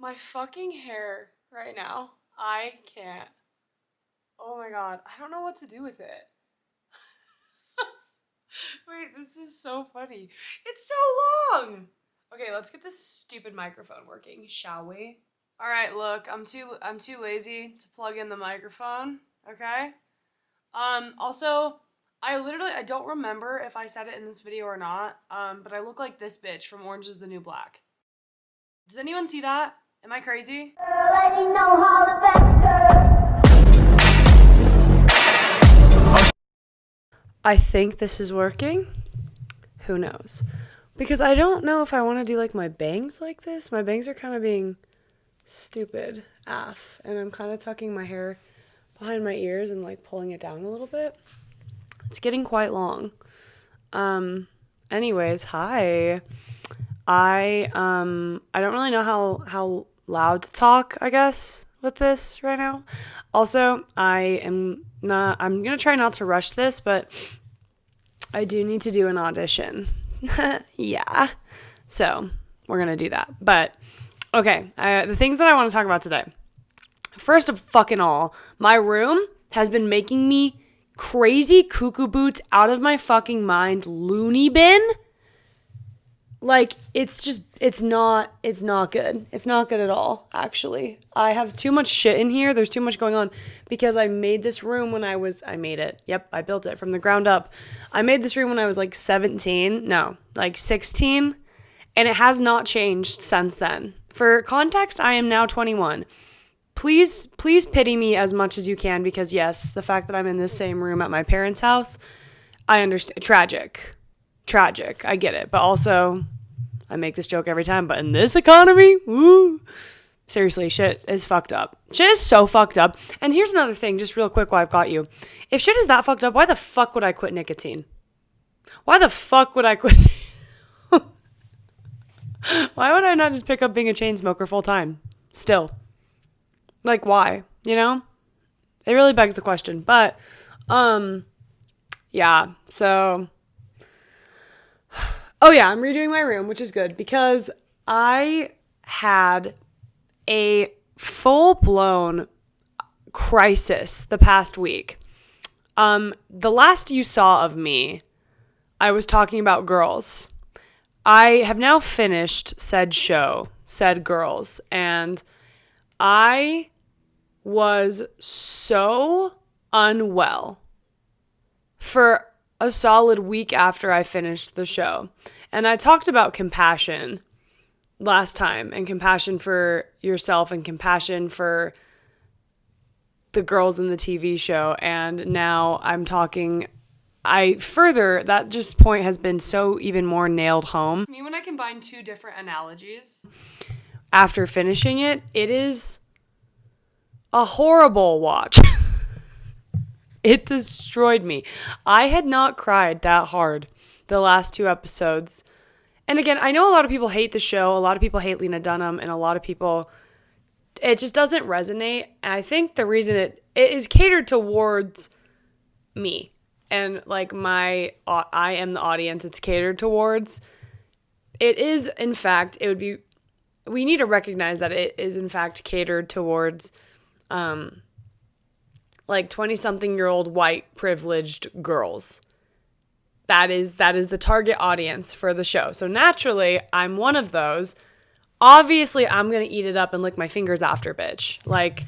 My fucking hair right now. I can't. Oh my god. I don't know what to do with it. Wait, this is so funny. It's so long. Okay, let's get this stupid microphone working, shall we? All right, look, I'm too lazy to plug in the microphone, okay? Also, I don't remember if I said it in this video or not, but I look like this bitch from Orange is the New Black. Does anyone see that? Am I crazy? I think this is working. Who knows? Because I don't know if I want to do like my bangs like this. My bangs are kind of being stupid AF, and I'm kind of tucking my hair behind my ears and like pulling it down a little bit. It's getting quite long. Anyways, hi. I don't really know how loud to talk, I guess, with this right now. Also, I'm going to try not to rush this, but I do need to do an audition. Yeah. So, we're going to do that. But okay, the things that I want to talk about today. First of fucking all, my room has been making me crazy cuckoo boots out of my fucking mind loony bin. Like, it's not good. It's not good at all, actually. I have too much shit in here. There's too much going on because I made this room when I made it. Yep, I built it from the ground up. I made this room when I was like 16, and it has not changed since then. For context, I am now 21. Please pity me as much as you can because yes, the fact that I'm in the same room at my parents' house, I understand. Tragic. I get it. But also, I make this joke every time, but in this economy, woo. Seriously, shit is fucked up. Shit is so fucked up. And here's another thing, just real quick while I've got you. If shit is that fucked up, why the fuck would I quit nicotine? Why the fuck would I quit? Why would I not just pick up being a chain smoker full time? Still. Like, why? You know? It really begs the question. But, yeah. So, oh yeah, I'm redoing my room, which is good because I had a full-blown crisis the past week. The last you saw of me, I was talking about girls. I have now finished said show, said Girls, and I was so unwell for a solid week after I finished the show. And I talked about compassion last time, and compassion for yourself and compassion for the girls in the TV show. And now I'm talking, that just point has been so even more nailed home. I mean, when I combine two different analogies after finishing it, it is a horrible watch. It destroyed me. I had not cried that hard the last two episodes. And again, I know a lot of people hate the show. A lot of people hate Lena Dunham. And a lot of people, it just doesn't resonate. And I think the reason it is catered towards me. And like I am the audience it's catered towards. It is, in fact, we need to recognize that it is, in fact, catered towards like 20-something-year-old white privileged girls. That is the target audience for the show. So naturally, I'm one of those. Obviously, I'm going to eat it up and lick my fingers after, bitch. Like,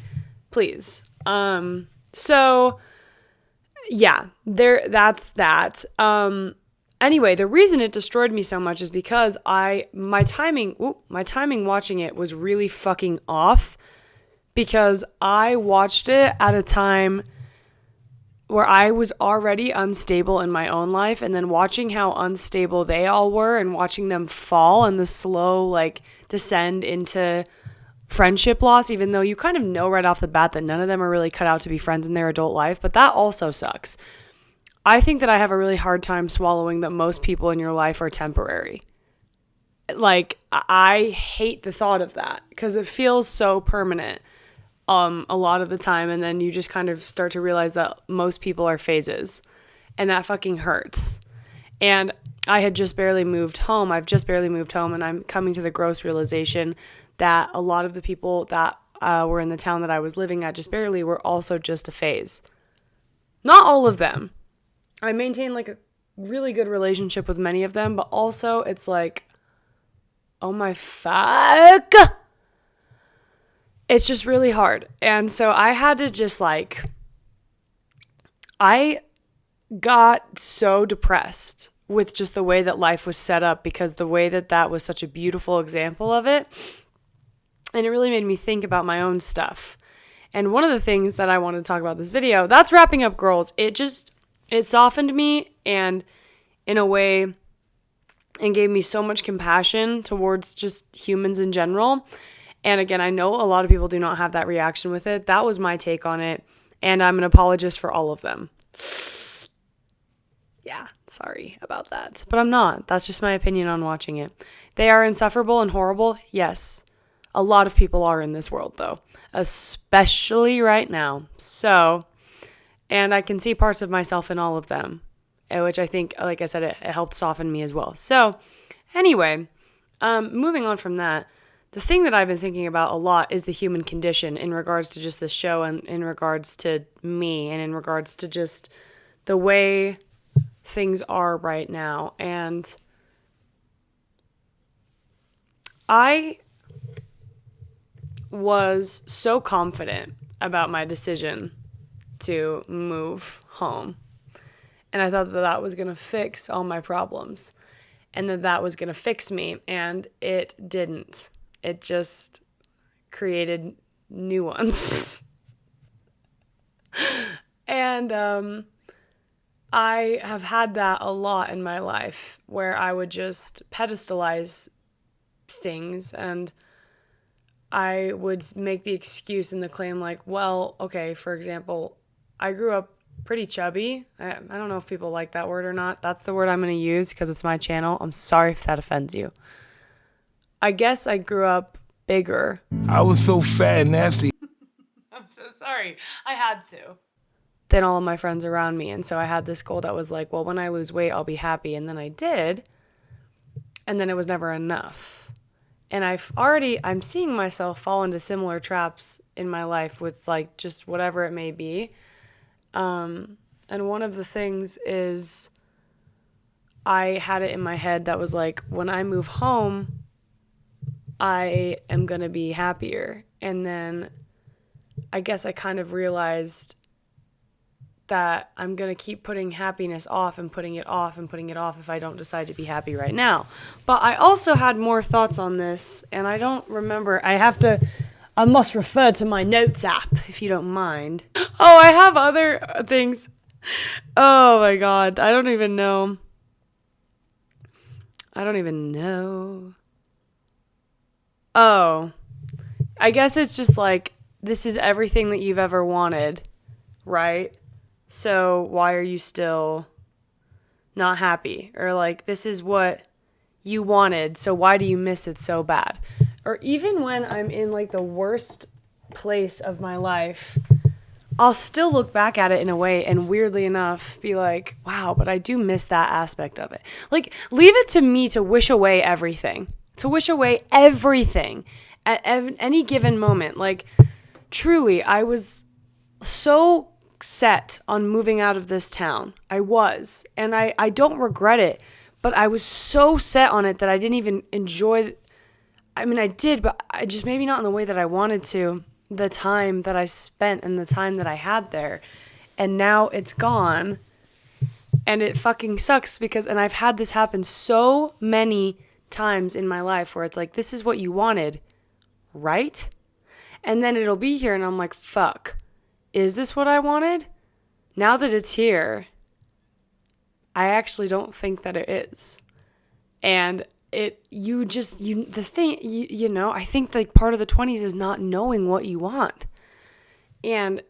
please. So yeah, that's that. Anyway, the reason it destroyed me so much is because my timing watching it was really fucking off. Because I watched it at a time where I was already unstable in my own life, and then watching how unstable they all were and watching them fall and the slow like descend into friendship loss, even though you kind of know right off the bat that none of them are really cut out to be friends in their adult life, but that also sucks. I think that I have a really hard time swallowing that most people in your life are temporary. Like, I hate the thought of that because it feels so permanent. A lot of the time, and then you just kind of start to realize that most people are phases, and that fucking hurts. And I had just barely moved home. I've just barely moved home, and I'm coming to the gross realization that a lot of the people that were in the town that I was living at just barely were also just a phase. Not all of them. I maintain like a really good relationship with many of them, but also it's like, oh my fuck. It's just really hard. And so I had to just like, I got so depressed with just the way that life was set up, because the way that that was such a beautiful example of it. And it really made me think about my own stuff. And one of the things that I wanted to talk about this video, that's wrapping up girls. It softened me and in a way, and gave me so much compassion towards just humans in general. And again, I know a lot of people do not have that reaction with it. That was my take on it. And I'm an apologist for all of them. Yeah, sorry about that. But I'm not. That's just my opinion on watching it. They are insufferable and horrible. Yes. A lot of people are in this world, though. Especially right now. So, and I can see parts of myself in all of them, which I think, like I said, it helped soften me as well. So, anyway, moving on from that, the thing that I've been thinking about a lot is the human condition in regards to just this show, and in regards to me, and in regards to just the way things are right now. And I was so confident about my decision to move home. And I thought that that was going to fix all my problems, and that that was going to fix me. And it didn't. It just created new ones. And I have had that a lot in my life, where I would just pedestalize things, and I would make the excuse and the claim like, well, okay, for example, I grew up pretty chubby. I don't know if people like that word or not. That's the word I'm going to use because it's my channel. I'm sorry if that offends you. I guess I grew up bigger. I was so fat and nasty. I'm so sorry. I had to. Than all of my friends around me. And so I had this goal that was like, well, when I lose weight, I'll be happy. And then I did. And then it was never enough. And I'm seeing myself fall into similar traps in my life with like just whatever it may be. And one of the things is I had it in my head that was like, when I move home, I am going to be happier. And then I guess I kind of realized that I'm going to keep putting happiness off and putting it off and putting it off if I don't decide to be happy right now. But I also had more thoughts on this, and I don't remember. I must refer to my notes app, if you don't mind. Oh, I have other things. Oh my God. I don't even know. Oh, I guess it's just like, this is everything that you've ever wanted, right? So why are you still not happy? Or like, this is what you wanted, so why do you miss it so bad? Or even when I'm in like the worst place of my life, I'll still look back at it in a way and weirdly enough be like, wow, but I do miss that aspect of it. Like, leave it to me to wish away everything. At any given moment. Like, truly, I was so set on moving out of this town. I was. And I don't regret it. But I was so set on it that I didn't even enjoy. I mean, I did, but I just maybe not in the way that I wanted to. The time that I spent and the time that I had there. And now it's gone. And it fucking sucks and I've had this happen so many times in my life where it's like, this is what you wanted, right? And then it'll be here and I'm like, fuck, is this what I wanted? Now that it's here, I actually don't think that it is. And I think like part of the 20s is not knowing what you want. And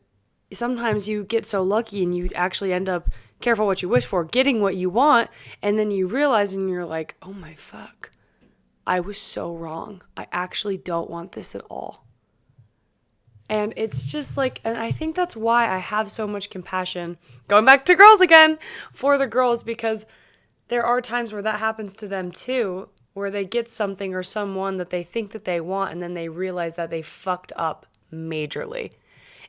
sometimes you get so lucky and you actually end up, careful what you wish for, getting what you want. And then you realize and you're like, oh my fuck, I was so wrong. I actually don't want this at all. And it's just like, and I think that's why I have so much compassion, going back to girls again, for the girls, because there are times where that happens to them too, where they get something or someone that they think that they want, and then they realize that they fucked up majorly.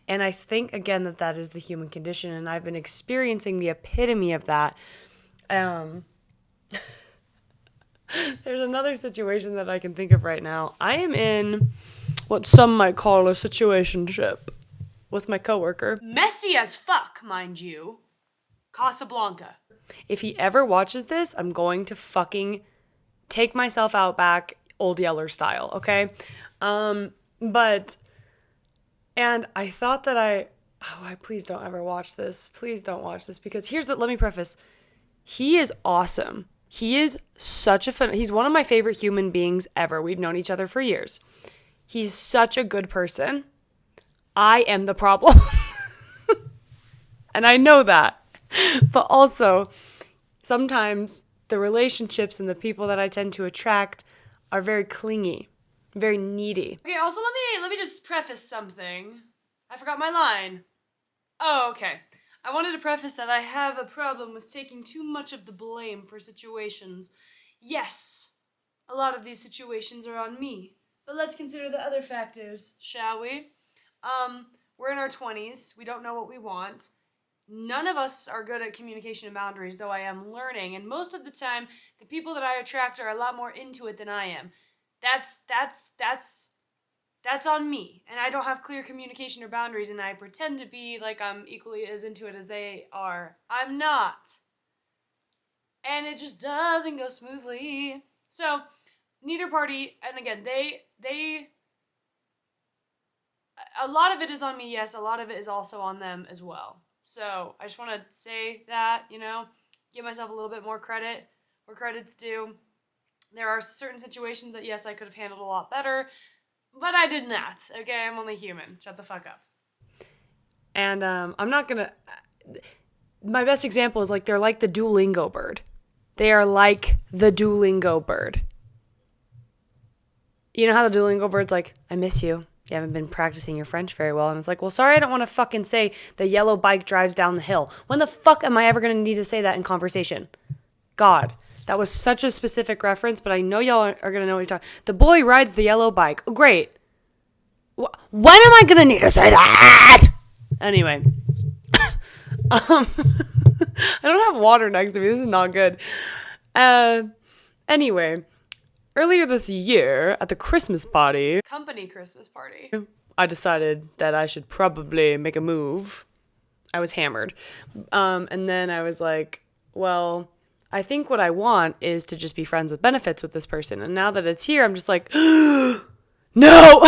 And I think, again, that is the human condition, and I've been experiencing the epitome of that. There's another situation that I can think of right now. I am in what some might call a situationship with my coworker. Messy as fuck, mind you. Casablanca. If he ever watches this, I'm going to fucking take myself out back, Old Yeller style, okay? And I thought that please don't ever watch this. Please don't watch this, because let me preface. He is awesome. He is he's one of my favorite human beings ever. We've known each other for years. He's such a good person. I am the problem. And I know that. But also, sometimes the relationships and the people that I tend to attract are very clingy, very needy. Okay, also let me just preface something. I forgot my line. Oh, okay. I wanted to preface that I have a problem with taking too much of the blame for situations. Yes, a lot of these situations are on me. But let's consider the other factors, shall we? We're in our 20s. We don't know what we want. None of us are good at communication and boundaries, though I am learning. And most of the time, the people that I attract are a lot more into it than I am. That's on me. And I don't have clear communication or boundaries, and I pretend to be like I'm equally as into it as they are. I'm not. And it just doesn't go smoothly. So, neither party, and again, a lot of it is on me, yes, a lot of it is also on them as well. So, I just want to say that, give myself a little bit more credit where credit's due. There are certain situations that, yes, I could have handled a lot better, but I did not, okay? I'm only human. Shut the fuck up. And I'm not gonna... My best example is, they're like the Duolingo bird. They are like the Duolingo bird. You know how the Duolingo bird's like, I miss you. You haven't been practicing your French very well. And it's like, well, sorry, I don't want to fucking say the yellow bike drives down the hill. When the fuck am I ever going to need to say that in conversation? God. That was such a specific reference, but I know y'all are going to know what you're talking. The boy rides the yellow bike. Oh, great. When am I going to need to say that? Anyway. I don't have water next to me. This is not good. Anyway. Earlier this year, at the Christmas party, company Christmas party, I decided that I should probably make a move. I was hammered. And then I was like, well... I think what I want is to just be friends with benefits with this person. And now that it's here, I'm just like, no! No!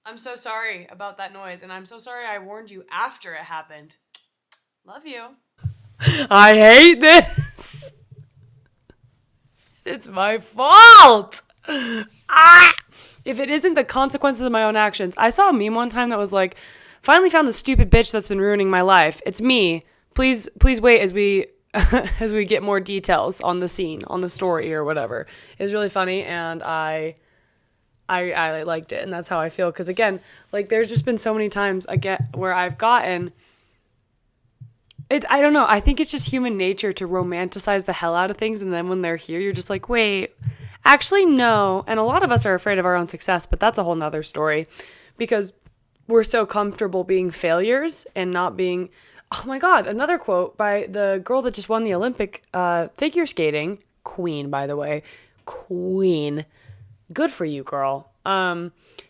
I'm so sorry about that noise. And I'm so sorry I warned you after it happened. Love you. I hate this. It's my fault. If it isn't the consequences of my own actions. I saw a meme one time that was like, finally found the stupid bitch that's been ruining my life. It's me. Please wait as we as we get more details on the scene, on the story or whatever. It was really funny, and I liked it, and that's how I feel. Because again, there's just been so many times where I've gotten it. I don't know. I think it's just human nature to romanticize the hell out of things, and then when they're here, you're just like, wait, actually no. And a lot of us are afraid of our own success, but that's a whole nother story, because we're so comfortable being failures and not being... Oh my God, another quote by the girl that just won the Olympic figure skating. Queen, by the way. Queen. Good for you, girl.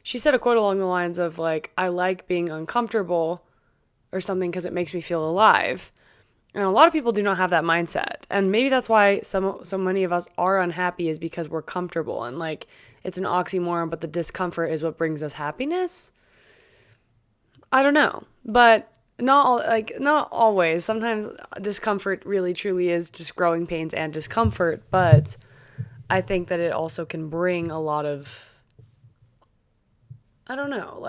She said a quote along the lines of, I like being uncomfortable or something because it makes me feel alive. And a lot of people do not have that mindset. And maybe that's why so many of us are unhappy, is because we're comfortable. And, it's an oxymoron, but the discomfort is what brings us happiness. I don't know, but not always. Sometimes discomfort really truly is just growing pains and discomfort, but I think that it also can bring a lot of, I don't know,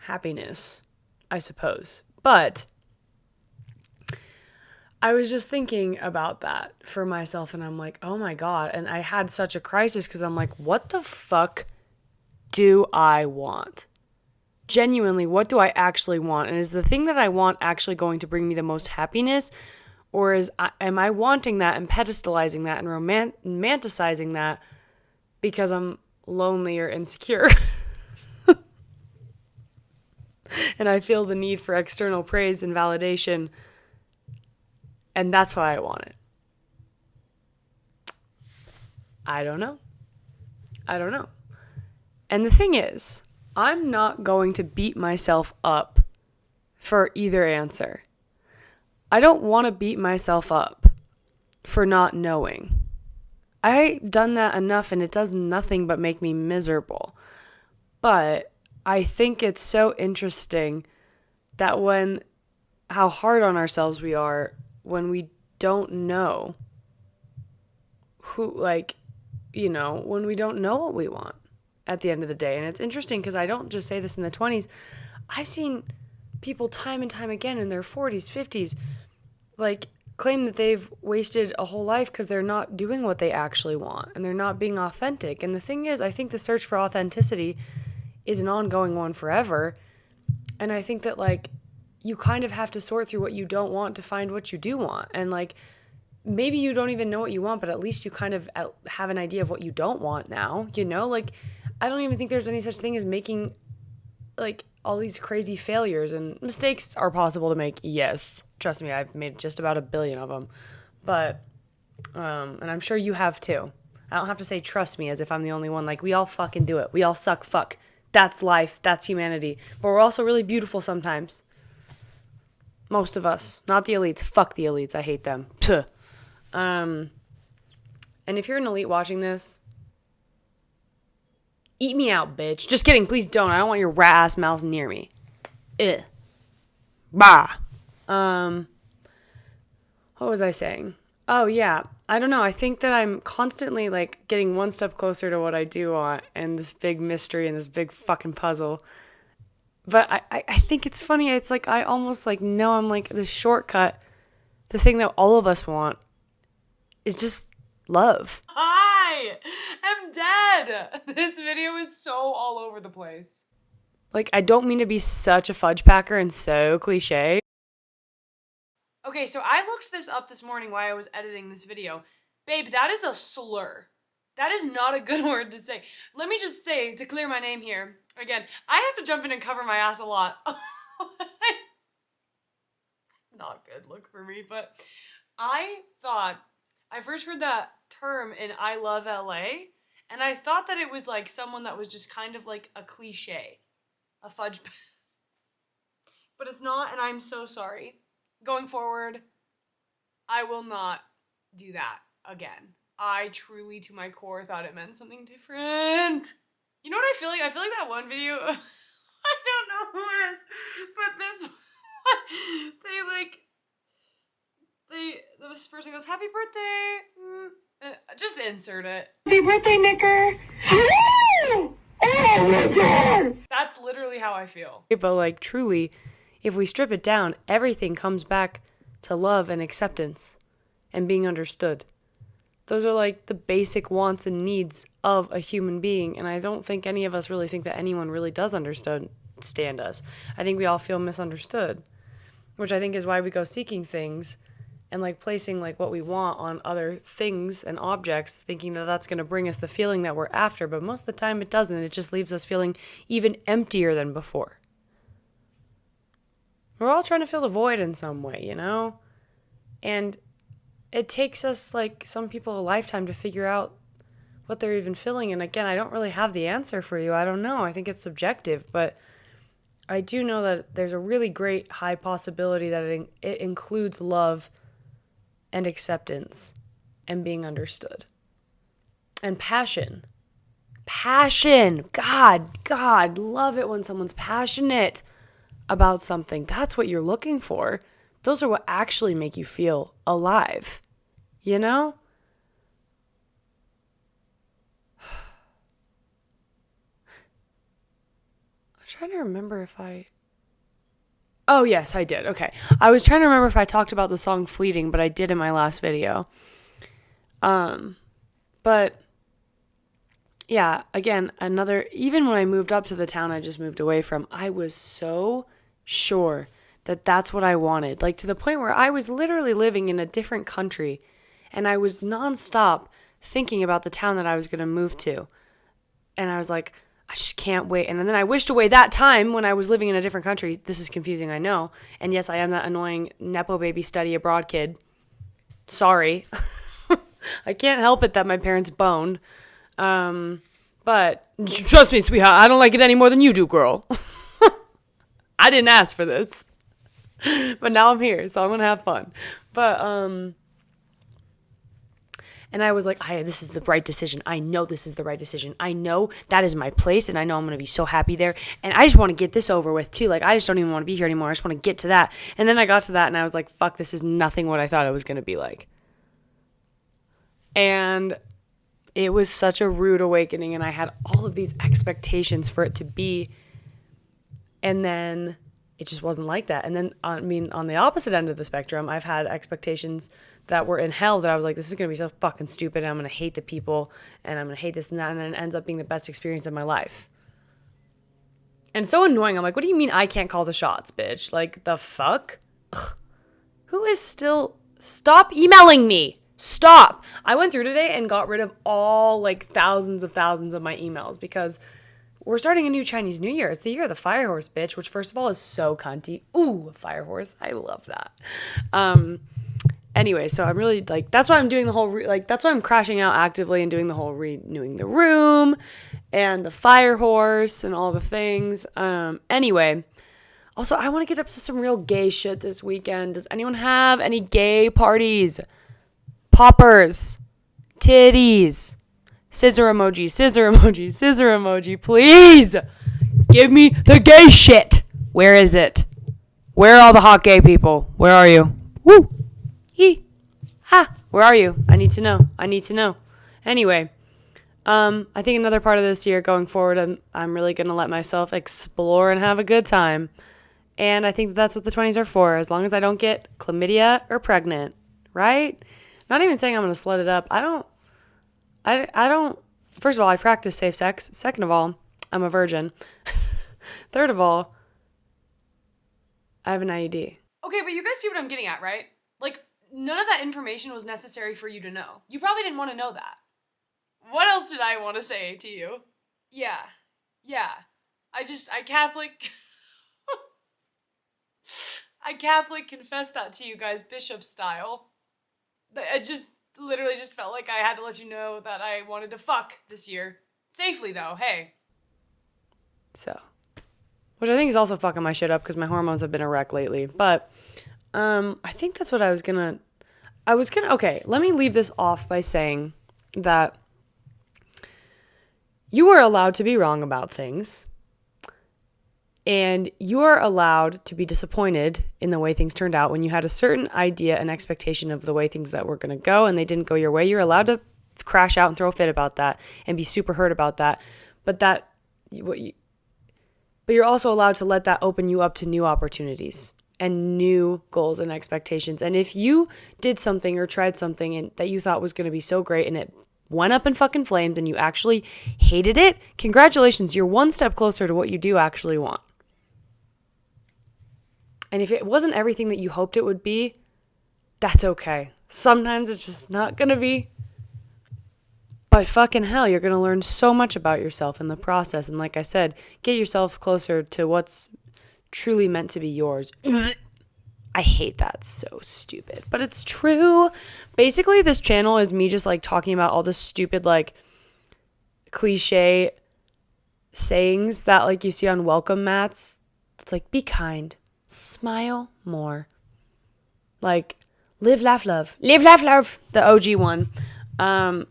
happiness, I suppose. But I was just thinking about that for myself, and I'm like, oh my God. And I had such a crisis because I'm like, what the fuck do I want? genuinely, what do I actually want? And is the thing that I want actually going to bring me the most happiness? Or am I wanting that and pedestalizing that and romanticizing that because I'm lonely or insecure? And I feel the need for external praise and validation. And that's why I want it. I don't know. And the thing is, I'm not going to beat myself up for either answer. I don't want to beat myself up for not knowing. I've done that enough and it does nothing but make me miserable. But I think it's so interesting that how hard on ourselves we are when we don't know when we don't know what we want at the end of the day. And it's interesting because I don't just say this in the 20s. I've seen people time and time again in their 40s, 50s, claim that they've wasted a whole life because they're not doing what they actually want and they're not being authentic. And the thing is, I think the search for authenticity is an ongoing one forever. And I think that you kind of have to sort through what you don't want to find what you do want. And maybe you don't even know what you want, but at least you kind of have an idea of what you don't want now, I don't even think there's any such thing as making all these crazy failures, and mistakes are possible to make. Yes, trust me, I've made just about 1 billion of them, but and I'm sure you have too. I don't have to say trust me as if I'm the only one. We all fucking do it. We all suck. Fuck. That's life. That's humanity. But we're also really beautiful sometimes. Most of us. Not the elites. Fuck the elites. I hate them. Puh. And if you're an elite watching this, eat me out, bitch. Just kidding. Please don't. I don't want your rat ass mouth near me. Ugh. Bah. What was I saying? Oh, yeah. I don't know. I think that I'm constantly getting one step closer to what I do want and this big mystery and this big fucking puzzle. But I think it's funny. It's I almost know I'm the shortcut. The thing that all of us want is just love. Hi! I'm dead! This video is so all over the place. I don't mean to be such a fudge packer and so cliche. Okay, so I looked this up this morning while I was editing this video. Babe, that is a slur. That is not a good word to say. Let me just say, to clear my name here, again, I have to jump in and cover my ass a lot. It's not a good look for me, but I first heard that term in I Love LA, and I thought that it was someone that was just kind of a cliche, a fudge. But it's not, and I'm so sorry. Going forward, I will not do that again. I truly, to my core, thought it meant something different. You know what I feel like? I feel like that one video, I don't know who it is, but this one, this person goes, happy birthday, and just insert it. Happy birthday, Nicker. Oh my God. That's literally how I feel. But truly, if we strip it down, everything comes back to love and acceptance and being understood. Those are the basic wants and needs of a human being, and I don't think any of us really think that anyone really does understand us. I think we all feel misunderstood, which I think is why we go seeking things and placing what we want on other things and objects, thinking that that's going to bring us the feeling that we're after, but most of the time it doesn't. It just leaves us feeling even emptier than before. We're all trying to fill the void in some way, And it takes us, some people a lifetime to figure out what they're even feeling. And again, I don't really have the answer for you. I don't know. I think it's subjective. But I do know that there's a really great high possibility that it includes love and acceptance and being understood. And passion. Passion. God, love it when someone's passionate about something. That's what you're looking for. Those are what actually make you feel alive. I'm trying to remember if Oh, yes, I did. Okay. I was trying to remember if I talked about the song Fleeting, but I did in my last video. But yeah, again, even when I moved up to the town I just moved away from, I was so sure that that's what I wanted. Like to the point where I was literally living in a different country and I was nonstop thinking about the town that I was going to move to. And I was like, I just can't wait. And then I wished away that time when I was living in a different country. This is confusing, I know. And yes, I am that annoying Nepo baby study abroad kid. Sorry. I can't help it that my parents boned. But trust me, sweetheart, I don't like it any more than you do, girl. I didn't ask for this. But now I'm here, so I'm going to have fun. But, and I was like, this is the right decision. I know this is the right decision. I know that is my place, and I know I'm going to be so happy there. And I just want to get this over with, too. Like, I just don't even want to be here anymore. I just want to get to that. And then I got to that, and I was like, fuck, this is nothing what I thought it was going to be like. And it was such a rude awakening, and I had all of these expectations for it to be. And then it just wasn't like that. And then, on the opposite end of the spectrum, I've had expectations that were in hell that I was like, this is going to be so fucking stupid. And I'm going to hate the people and I'm going to hate this and that. And then it ends up being the best experience of my life. And so annoying. I'm like, what do you mean I can't call the shots, bitch? Like, the fuck? Ugh. Who is still... Stop emailing me. Stop. I went through today and got rid of all, like, thousands of my emails because we're starting a new Chinese New Year. It's the year of the fire horse, bitch, which, first of all, is so cunty. Ooh, fire horse. I love that. Anyway, so I'm really, like, that's why I'm doing the whole, that's why I'm crashing out actively and doing the whole renewing the room and the fire horse and all the things. Anyway, also, I want to get up to some real gay shit this weekend. Does anyone have any gay parties? Poppers. Titties. Scissor emoji, scissor emoji, scissor emoji, please. Give me the gay shit. Where is it? Where are all the hot gay people? Where are you? Woo. Where are you? I need to know. Anyway, I think another part of this year going forward, I'm really going to let myself explore and have a good time. And I think that's what the 20s are for, as long as I don't get chlamydia or pregnant, right? Not even saying I'm going to slut it up. I don't, first of all, I practice safe sex. Second of all, I'm a virgin. Third of all, I have an IUD. Okay, but you guys see what I'm getting at, right? Like, none of that information was necessary for you to know. You probably didn't want to know that. What else did I want to say to you? Yeah. I Catholic... I Catholic confessed that to you guys, bishop style. I just literally just felt like I had to let you know that I wanted to fuck this year. Safely, though, hey. So, which I think is also fucking my shit up because my hormones have been a wreck lately. But, I think that's what I was gonna, okay, let me leave this off by saying that you are allowed to be wrong about things. And you are allowed to be disappointed in the way things turned out when you had a certain idea and expectation of the way things that were going to go and they didn't go your way. You're allowed to crash out and throw a fit about that and be super hurt about that. But you're also allowed to let that open you up to new opportunities and new goals and expectations. And if you did something or tried something and that you thought was going to be so great and it went up in fucking flames and you actually hated it, congratulations, you're one step closer to what you do actually want. And if it wasn't everything that you hoped it would be, that's okay. Sometimes it's just not going to be. But fucking hell, you're going to learn so much about yourself in the process. And like I said, get yourself closer to what's truly meant to be yours. I hate that. So stupid. But it's true. Basically, this channel is me just like talking about all the stupid like cliche sayings that like you see on welcome mats. It's like, be kind. Smile more. Like, live, laugh, love. Live, laugh, love. The OG one. I'm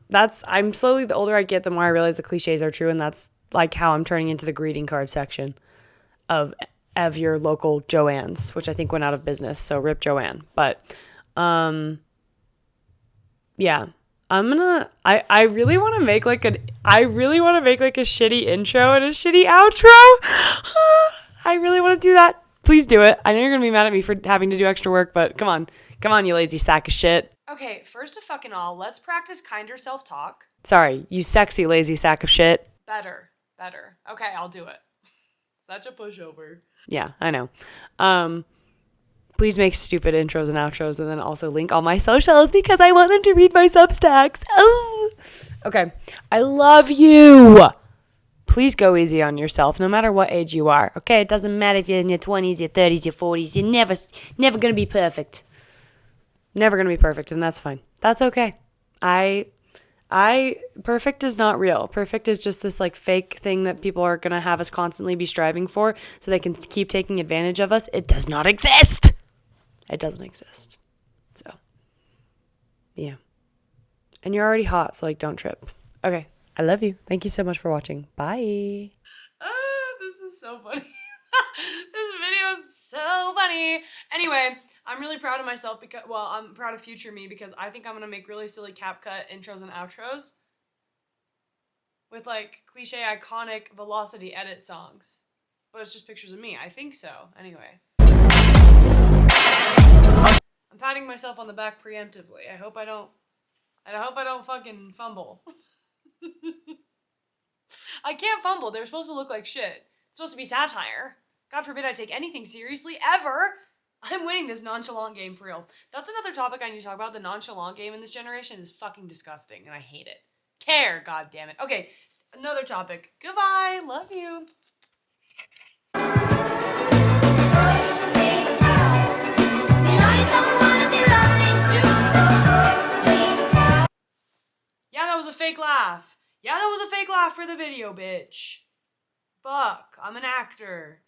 slowly, the older I get, the more I realize the cliches are true. And that's like how I'm turning into the greeting card section of your local Joann's, which I think went out of business. So rip Joanne. But, yeah, I really want to make like a shitty intro and a shitty outro. I really want to do that. Please do it. I know you're going to be mad at me for having to do extra work, but come on, you lazy sack of shit. Okay, first of fucking all, let's practice kinder self-talk. Sorry, you sexy, lazy sack of shit. Better. Okay, I'll do it. Such a pushover. Yeah, I know. Please make stupid intros and outros and then also link all my socials because I want them to read my Substacks. Oh. Okay, I love you. Please go easy on yourself no matter what age you are. Okay, it doesn't matter if you're in your 20s, your 30s, your 40s. You're never going to be perfect. Never going to be perfect, and that's fine. That's okay. Perfect is not real. Perfect is just this like fake thing that people are going to have us constantly be striving for so they can keep taking advantage of us. It does not exist. It doesn't exist. So, yeah. And you're already hot, so like don't trip. Okay. I love you. Thank you so much for watching. Bye. This is so funny. This video is so funny. Anyway, I'm really proud of myself because, well, I'm proud of future me because I think I'm going to make really silly CapCut intros and outros with like cliche iconic velocity edit songs. But it's just pictures of me. I think so. Anyway. I'm patting myself on the back preemptively. I hope I don't fucking fumble. I can't fumble. They're supposed to look like shit. It's supposed to be satire. God forbid I take anything seriously, ever. I'm winning this nonchalant game for real. That's another topic I need to talk about. The nonchalant game in this generation is fucking disgusting, and I hate it. Care, god damn it. Okay, another topic. Goodbye. Love you. Yeah, that was a fake laugh. Yeah, that was a fake laugh for the video, bitch. Fuck, I'm an actor.